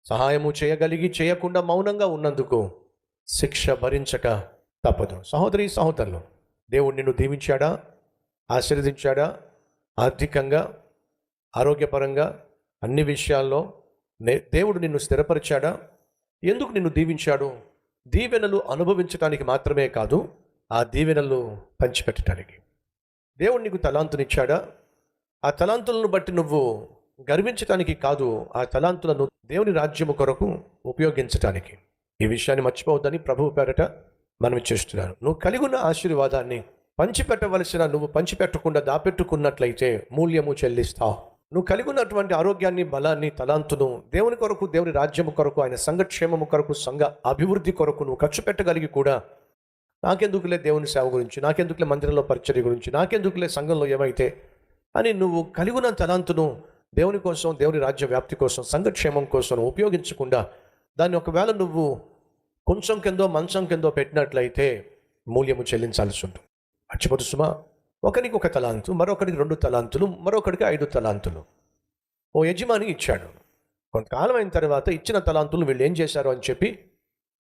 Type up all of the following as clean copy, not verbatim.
సహాయము చేయగలిగి చేయకుండా మౌనంగా ఉన్నందుకు శిక్ష భరించక తప్పదు. సహోదరి సహోదరులు, దేవుడు నిన్ను దీవించాడా, ఆశీర్వదించాడా? ఆర్థికంగా, ఆరోగ్యపరంగా, అన్ని విషయాల్లో దేవుడు నిన్ను స్థిరపరిచాడా? ఎందుకు నిన్ను దీవించాడు? దీవెనలు అనుభవించటానికి మాత్రమే కాదు, ఆ దీవెనలు పంచిపెట్టడానికి. దేవుడు నీకు తలాంతునిచ్చాడా? ఆ తలాంతులను బట్టి నువ్వు గర్వించటానికి కాదు, ఆ తలాంతులను దేవుని రాజ్యము కొరకు ఉపయోగించటానికి. ఈ విషయాన్ని మర్చిపోవద్దని ప్రభువు పేరట మనం చేస్తున్నాను. నువ్వు కలిగి ఉన్న ఆశీర్వాదాన్ని పంచిపెట్టవలసిన నువ్వు పంచిపెట్టకుండా దాపెట్టుకున్నట్లయితే మూల్యము చెల్లిస్తావు. నువ్వు కలిగి ఉన్నటువంటి ఆరోగ్యాన్ని, బలాన్ని, తలాంతును దేవుని కొరకు, దేవుని రాజ్యము కొరకు, ఆయన సంఘక్షేమము కొరకు, సంఘ అభివృద్ధి కొరకు నువ్వు ఖర్చు పెట్టగలిగి కూడా నాకెందుకులే దేవుని సేవ గురించి, నాకెందుకులే మందిరంలో పరిచర్య గురించి, నాకెందుకులే సంఘంలో ఏమైతే అని నువ్వు కలిగి ఉన్న తలాంతును దేవుని కోసం, దేవుని రాజ్య వ్యాప్తి కోసం, సంఘక్షేమం కోసం ఉపయోగించకుండా దాన్ని ఒకవేళ నువ్వు కొంచెం కిందో మంచం కిందో పెట్టినట్లయితే మూల్యము చెల్లించాల్సి ఉంటుంది. మర్చిపోతు సుమా, ఒకరికి 1 తలాంతు, మరొకరికి 2 తలాంతులు, మరొకరికి 5 తలాంతులు ఓ యజమాని ఇచ్చాడు. కొంతకాలం అయిన తర్వాత ఇచ్చిన తలాంతులు వీళ్ళు ఏం చేశారు అని చెప్పి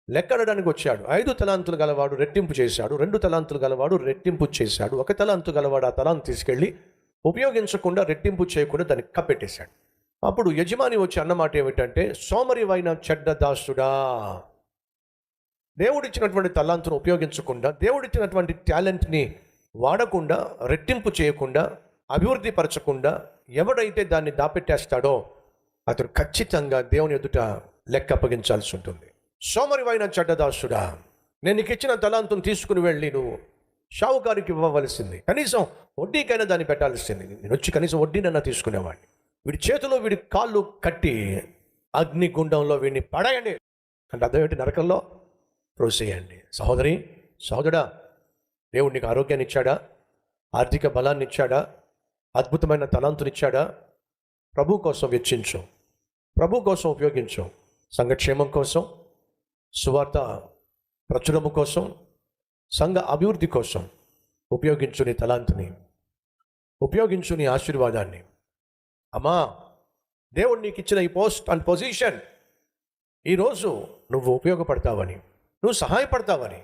లెక్కడడానికి వచ్చాడు. 5 తలాంతులు గలవాడు రెట్టింపు చేశాడు, 2 తలాంతులు గలవాడు రెట్టింపు చేశాడు, 1 తలాంతు గలవాడు ఆ తలాంతు తీసుకెళ్ళి ఉపయోగించకుండా, రెట్టింపు చేయకుండా దాన్ని కప్పెట్టేశాడు. అప్పుడు యజమాని వచ్చి అన్నమాట ఏమిటంటే, సోమరివైన చెడ్డ దాసుడా, దేవుడిచ్చినటువంటి తలాంతును ఉపయోగించకుండా, దేవుడిచ్చినటువంటి టాలెంట్ని వాడకుండా, రెట్టింపు చేయకుండా, అభివృద్ధి పరచకుండా ఎవడైతే దాన్ని దాపెట్టేస్తాడో అతడు ఖచ్చితంగా దేవుని ఎదుట లెక్క అప్పగించాల్సి ఉంటుంది. సోమరివైన చెడ్డదాసుడా, నేను నీకు ఇచ్చిన తలాంతును తీసుకుని వెళ్ళి నువ్వు షావుకారికి ఇవ్వవలసింది, కనీసం వడ్డీకైనా దాన్ని పెట్టాల్సింది. నేను వచ్చి కనీసం వడ్డీనన్నా తీసుకునేవాడిని. వీడి చేతిలో వీడి కాళ్ళు కట్టి అగ్నిగుండంలో వీడిని పడేయండి అంటే అర్థం ఏంటి? నరకంలో త్రోసేయండి. సహోదరి సహోదరుడా, దేవుడు నీకు ఆరోగ్యాన్ని ఇచ్చాడా? ఆర్థిక బలాన్ని ఇచ్చాడా? అద్భుతమైన తలాంతునిచ్చాడా? ప్రభు కోసం వెచ్చించు, ప్రభు కోసం ఉపయోగించు. సంఘక్షేమం కోసం, సువార్త ప్రచురము కోసం, సంఘ అభివృద్ధి కోసం ఉపయోగించు నీ తలాంతుని, ఉపయోగించు నీ ఆశీర్వాదాన్ని. అమ్మా, దేవుడు నీకు ఇచ్చిన ఈ పోస్ట్ అండ్ పొజిషన్ ఈరోజు నువ్వు ఉపయోగపడతావని, నువ్వు సహాయపడతావని,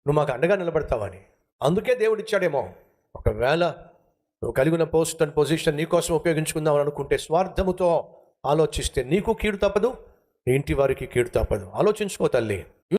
నువ్వు మాకు అండగా నిలబడతావని అందుకే దేవుడు ఇచ్చాడేమో. ఒకవేళ నువ్వు కలిగిన పోస్ట్ అండ్ పొజిషన్ నీకోసం ఉపయోగించుకుందామని అనుకుంటే, స్వార్థముతో ఆలోచిస్తే నీకు కీడు తప్పదు, నీ ఇంటి వారికి కీడు తప్పదు. ఆలోచించుకో తల్లి.